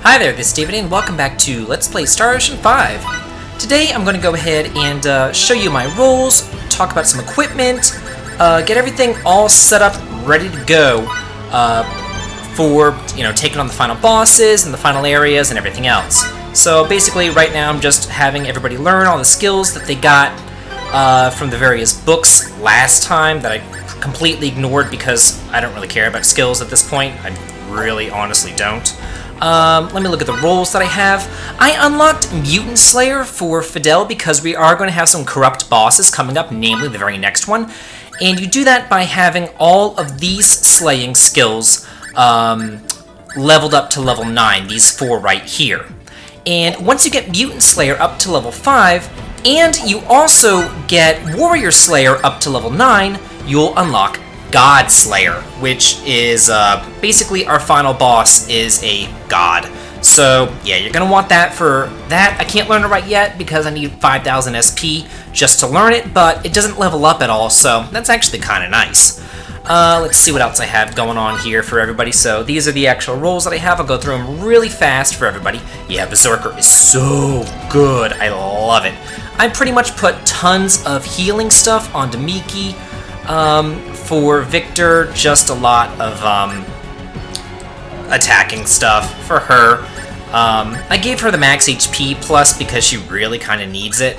Hi there, this is David and welcome back to Let's Play Star Ocean 5. Today I'm going to go ahead and show you my roles, talk about some equipment, get everything all set up, ready to go for, taking on the final bosses and the final areas and everything else. So basically right now I'm just having everybody learn all the skills that they got from the various books last time that I completely ignored because I don't really care about skills at this point. I really honestly don't. Let me look at the roles that I have. I unlocked Mutant Slayer for Fidel because we are going to have some corrupt bosses coming up, namely the very next one. And you do that by having all of these slaying skills leveled up to level 9, these 4 right here. And once you get Mutant Slayer up to level 5, and you also get Warrior Slayer up to level 9, you'll unlock God Slayer, which is basically our final boss is a god. So yeah, you're gonna want that for that. I can't learn it right yet because I need 5,000 SP just to learn it, but it doesn't level up at all, so that's actually kind of nice. Let's see what else I have going on here for everybody. So these are the actual roles that I have. I'll go through them really fast for everybody. Yeah, Berserker is so good. I love it. I pretty much put tons of healing stuff onto Miki. For Victor, just a lot of attacking stuff for her. I gave her the max HP plus because she really kind of needs it,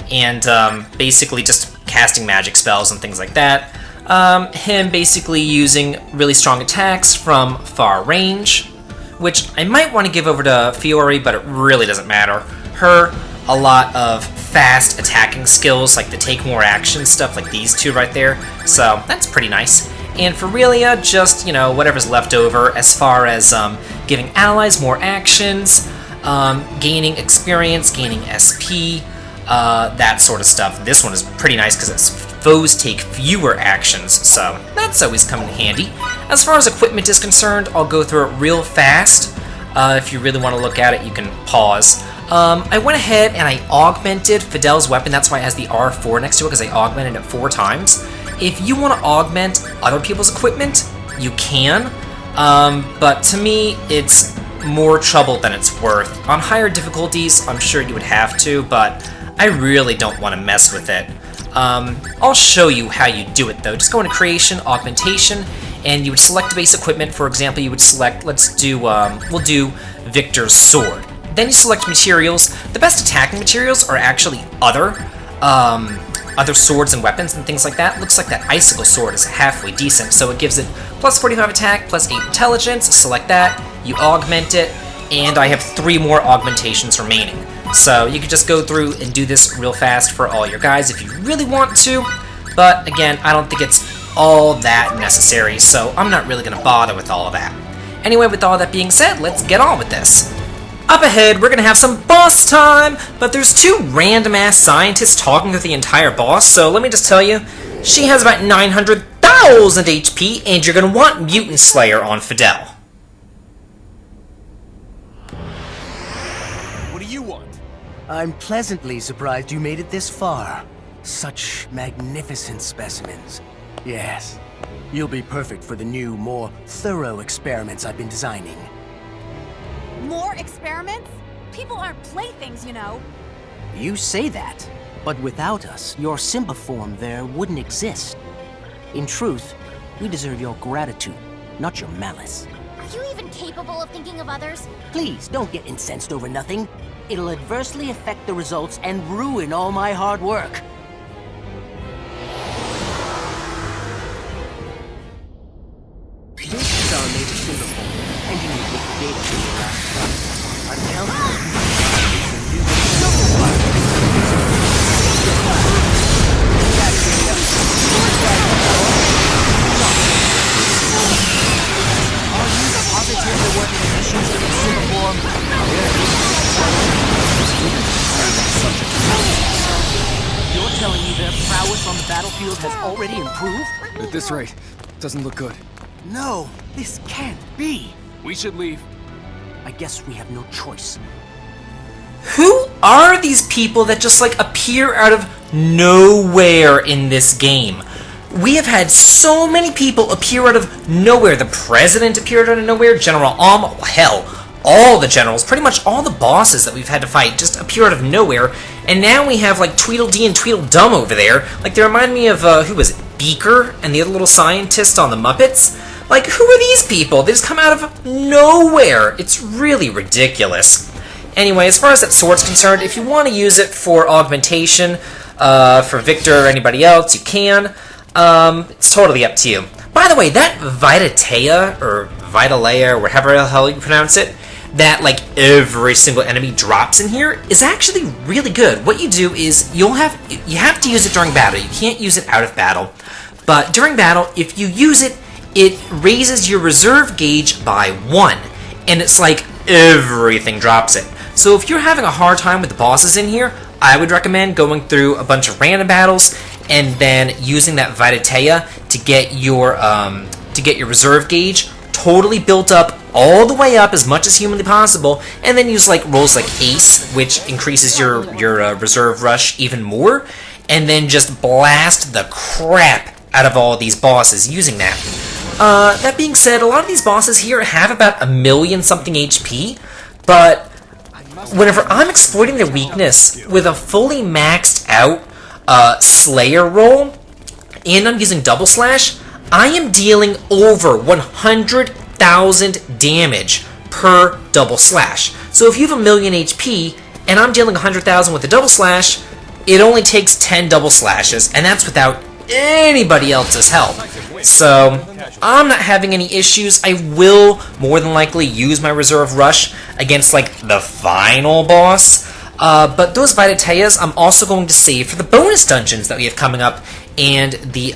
and basically just casting magic spells and things like that. Him basically using really strong attacks from far range, which I might want to give over to Fiore, but it really doesn't matter. Her, a lot of fast attacking skills, like the take more action stuff, like these two right there. So that's pretty nice. And for Relia, just, whatever's left over as far as giving allies more actions, gaining experience, gaining SP, that sort of stuff. This one is pretty nice because its foes take fewer actions, so that's always come in handy. As far as equipment is concerned, I'll go through it real fast. If you really want to look at it, you can pause. I went ahead and I augmented Fidel's weapon. That's why it has the R4 next to it, because I augmented it 4 times. If you want to augment other people's equipment, you can. But to me, it's more trouble than it's worth. On higher difficulties, I'm sure you would have to, but I really don't want to mess with it. I'll show you how you do it, though. Just go into Creation, Augmentation, and you would select the base equipment. For example, you would select, we'll do Victor's sword. Then you select materials. The best attacking materials are actually other swords and weapons and things like that. Looks like that icicle sword is halfway decent, so it gives it plus 45 attack, plus 8 intelligence. Select that, you augment it, and I have 3 more augmentations remaining. So you could just go through and do this real fast for all your guys if you really want to, but again, I don't think it's all that necessary, so I'm not really going to bother with all of that. Anyway, with all that being said, let's get on with this. Up ahead, we're gonna have some boss time, but there's 2 random-ass scientists talking to the entire boss, so let me just tell you, she has about 900,000 HP, and you're gonna want Mutant Slayer on Fidel. What do you want? I'm pleasantly surprised you made it this far. Such magnificent specimens. Yes, you'll be perfect for the new, more thorough experiments I've been designing. More experiments? People aren't playthings, you know. You say that, but without us, your Simba form there wouldn't exist. In truth, we deserve your gratitude, not your malice. Are you even capable of thinking of others? Please, don't get incensed over nothing. It'll adversely affect the results and ruin all my hard work. This is our native Simba form, engineered with the data from the last one. I'm telling you, it's a new Are you positively working missions with the Simba form? You're telling me their prowess on the battlefield has already improved? At this rate, doesn't look good. No, this can't be. We should leave. I guess we have no choice. Who are these people that just appear out of nowhere in this game? We have had so many people appear out of nowhere. The president appeared out of nowhere, General hell, all the generals, pretty much all the bosses that we've had to fight just appear out of nowhere, and now we have like Tweedledee and Tweedledum over there. Like, they remind me of, who was it, Beaker and the other little scientist on the Muppets? Like, who are these people? They just come out of nowhere. It's really ridiculous. Anyway, as far as that sword's concerned, if you want to use it for augmentation, for Victor or anybody else, you can. It's totally up to you. By the way, that Vitatea, or Vitalea, or whatever the hell you pronounce it, that like every single enemy drops in here, is actually really good. What you do is you have to use it during battle. You can't use it out of battle. But during battle, if you use it, it raises your reserve gauge by 1. And it's like everything drops it. So if you're having a hard time with the bosses in here, I would recommend going through a bunch of random battles and then using that Vitatea to get your reserve gauge totally built up all the way up as much as humanly possible, and then use like rolls like Ace, which increases your reserve rush even more, and then just blast the crap out of all these bosses using that. That being said, a lot of these bosses here have about 1,000,000 something HP, but whenever I'm exploiting their weakness with a fully maxed out Slayer roll, and I'm using double slash, I am dealing over 100,000 damage per double slash. So if you have 1,000,000 HP, and I'm dealing 100,000 with a double slash, it only takes 10 double slashes, and that's without anybody else's help. So I'm not having any issues. I will more than likely use my reserve rush against like the final boss. But those Vitateas I'm also going to save for the bonus dungeons that we have coming up, and the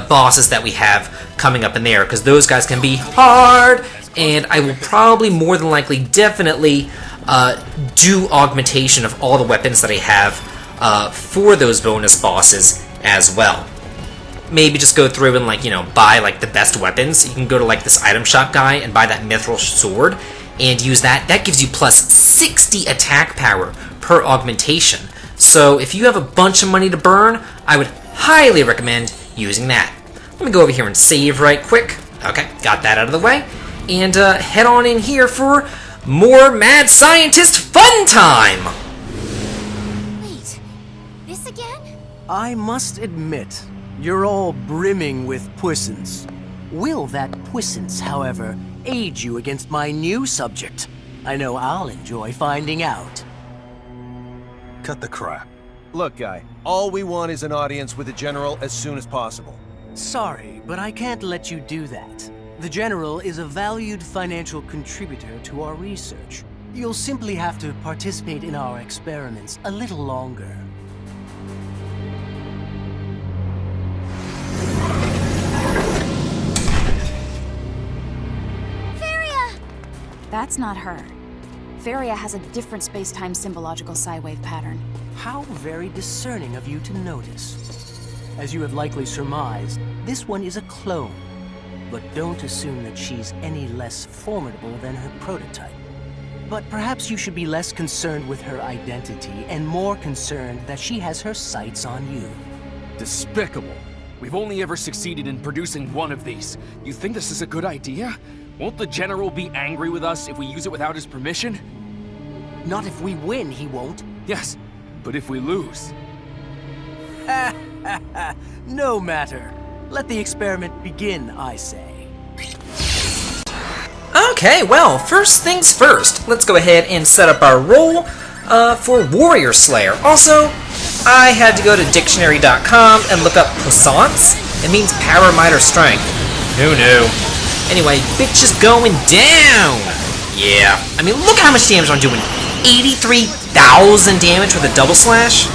bosses that we have coming up in there, because those guys can be hard, and I will probably more than likely definitely do augmentation of all the weapons that I have for those bonus bosses as well. Maybe just go through and like, you know, buy like the best weapons. You can go to like this item shop guy and buy that mithril sword and use that. That gives you plus 60 attack power per augmentation. So if you have a bunch of money to burn, I would highly recommend using that. Let me go over here and save right quick. Okay, got that out of the way. And head on in here for more Mad Scientist fun time! Wait, this again? I must admit, you're all brimming with puissance. Will that puissance, however, aid you against my new subject? I know I'll enjoy finding out. Cut the crap. Look, guy, all we want is an audience with the General as soon as possible. Sorry, but I can't let you do that. The General is a valued financial contributor to our research. You'll simply have to participate in our experiments a little longer. That's not her. Varia has a different space-time symbological psi-wave pattern. How very discerning of you to notice. As you have likely surmised, this one is a clone. But don't assume that she's any less formidable than her prototype. But perhaps you should be less concerned with her identity and more concerned that she has her sights on you. Despicable. We've only ever succeeded in producing one of these. You think this is a good idea? Won't the General be angry with us if we use it without his permission? Not if we win, he won't. Yes, but if we lose... No matter. Let the experiment begin, I say. Okay, well, first things first. Let's go ahead and set up our roll for Warrior Slayer. Also, I had to go to dictionary.com and look up puissance. It means power, might, or strength. Who knew? Anyway, bitch is going down! Yeah, I mean, look how much damage I'm doing. 83,000 damage with a double slash.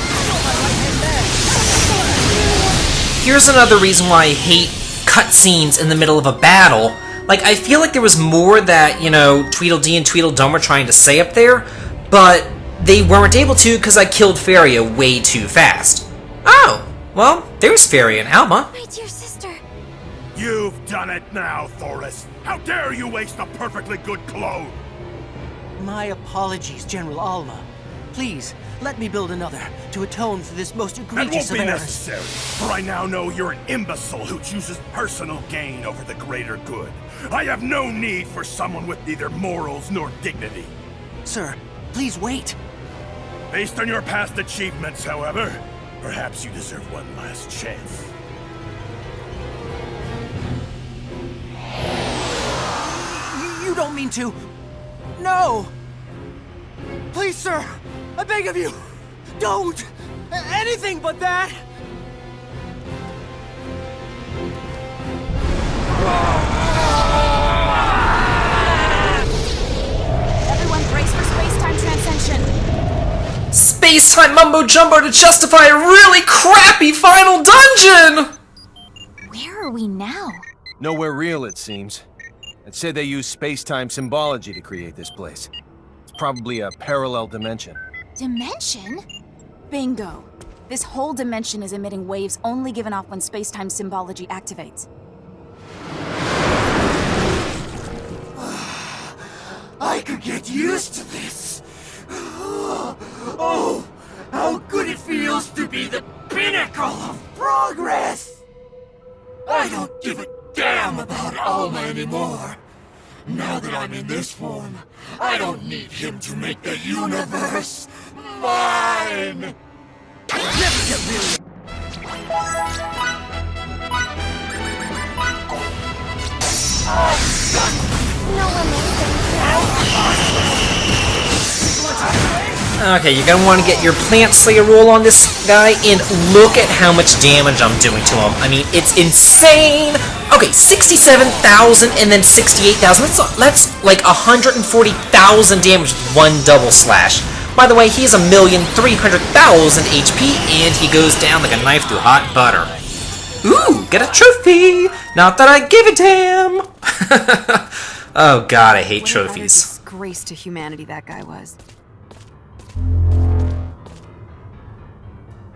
Here's another reason why I hate cutscenes in the middle of a battle. Like, I feel like there was more that, you know, Tweedledee and Tweedledum were trying to say up there, but they weren't able to because I killed Faria way too fast. Oh, well, there's Faria and Alma. My dear sister. You've done it now, Thoris! How dare you waste a perfectly good clone! My apologies, General Alma. Please, let me build another to atone for this most That egregious won't be of errors. necessary, for I now know you're an imbecile who chooses personal gain over the greater good. I have no need for someone with neither morals nor dignity. Sir, please wait. Based on your past achievements, however, perhaps you deserve one last chance. You don't mean to. No! Please, sir! I beg of you! Don't! Anything but that! Everyone brace for space-time transcension. Space-time mumbo-jumbo to justify a really crappy final dungeon! Where are we now? Nowhere real, it seems. I'd say they use space-time symbology to create this place. It's probably a parallel dimension. Dimension? Bingo. This whole dimension is emitting waves only given off when space-time symbology activates. I could get used to this! Oh, how good it feels to be the pinnacle of progress! I don't give a damn about Alma anymore. Now that I'm in this form, I don't need him to make the universe mine! I'll never get rid of No one makes Okay, you're gonna want to get your Plant Slayer roll on this guy, and look at how much damage I'm doing to him. I mean, it's insane! Okay, 67,000 and then 68,000. That's like 140,000 damage with one double slash. By the way, he has 1,300,000 HP, and he goes down like a knife through hot butter. Ooh, get a trophy! Not that I give a damn! Oh god, I hate trophies. Disgrace to humanity that guy was.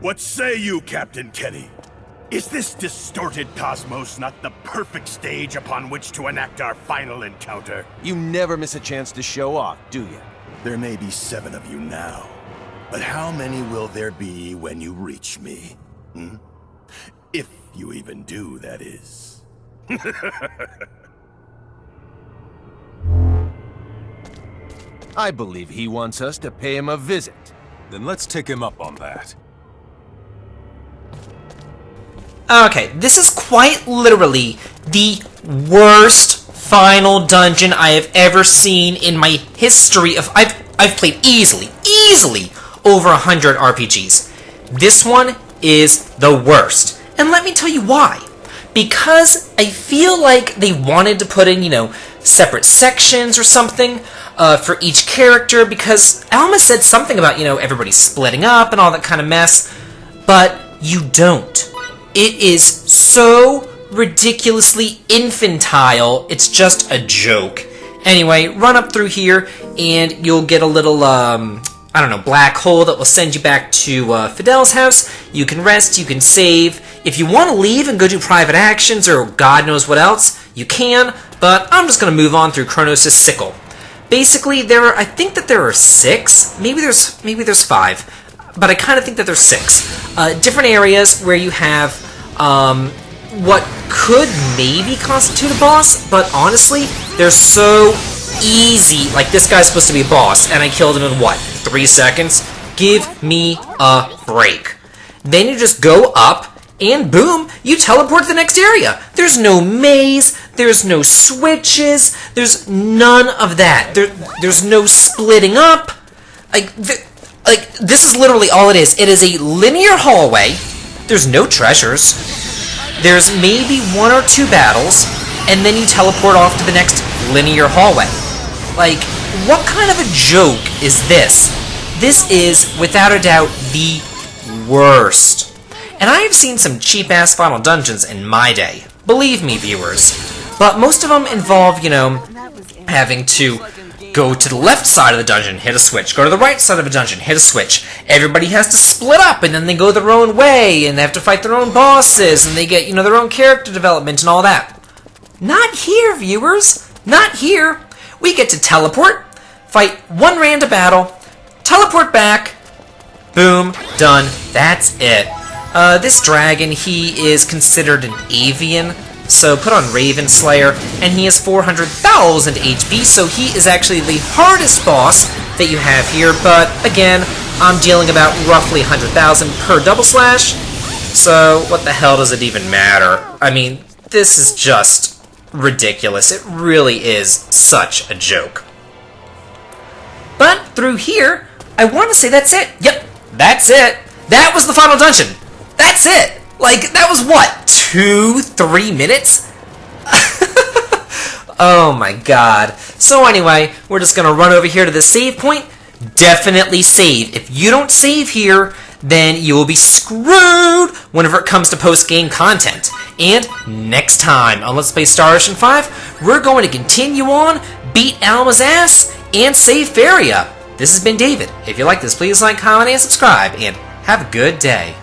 What say you, Captain Kenny? Is this distorted cosmos not the perfect stage upon which to enact our final encounter? You never miss a chance to show off, do you? There may be 7 of you now, but how many will there be when you reach me? Hmm? If you even do, that is. I believe he wants us to pay him a visit. Then let's take him up on that. Okay, this is quite literally the worst final dungeon I have ever seen in my history of... I've played easily over 100 RPGs. This one is the worst. And let me tell you why. Because I feel like they wanted to put in, separate sections or something for each character, because Alma said something about, everybody splitting up and all that kind of mess, but you don't. It is so ridiculously infantile, it's just a joke. Anyway, run up through here, and you'll get a little, black hole that will send you back to Fidel's house. You can rest, you can save. If you want to leave and go do private actions or God knows what else, you can, but I'm just going to move on through Kronos' sickle. Basically, I think that there are 6, maybe there's 5, but I kind of think that there's 6. Different areas where you have what could maybe constitute a boss, but honestly, they're so easy. Like, this guy's supposed to be a boss, and I killed him in, 3 seconds? Give me a break. Then you just go up, and boom, you teleport to the next area. There's no maze, there's no switches, there's none of that. There's no splitting up. This is literally all it is. It is a linear hallway. There's no treasures. There's maybe 1 or 2 battles, and then you teleport off to the next linear hallway. Like, what kind of a joke is this? This is, without a doubt, the worst. And I have seen some cheap-ass final dungeons in my day. Believe me, viewers. But most of them involve, having to go to the left side of the dungeon, hit a switch. Go to the right side of a dungeon, hit a switch. Everybody has to split up, and then they go their own way, and they have to fight their own bosses, and they get, their own character development and all that. Not here, viewers. Not here. We get to teleport, fight one random battle, teleport back. Boom, done. That's it. This dragon, he is considered an avian, so put on Raven Slayer, and he has 400,000 HP, so he is actually the hardest boss that you have here, but again, I'm dealing about roughly 100,000 per double slash, so what the hell does it even matter? I mean, this is just ridiculous. It really is such a joke. But through here, I want to say that's it. Yep, that's it. That was the final dungeon. That's it. Like, that was what? 2-3 minutes? Oh my god. So anyway, we're just gonna run over here to the save point. Definitely save. If you don't save here, then you will be screwed whenever it comes to post-game content. And next time on Let's Play Star Ocean 5, we're going to continue on, beat Alma's ass, and save Feria. This has been David. If you like this, please like, comment, and subscribe, and have a good day.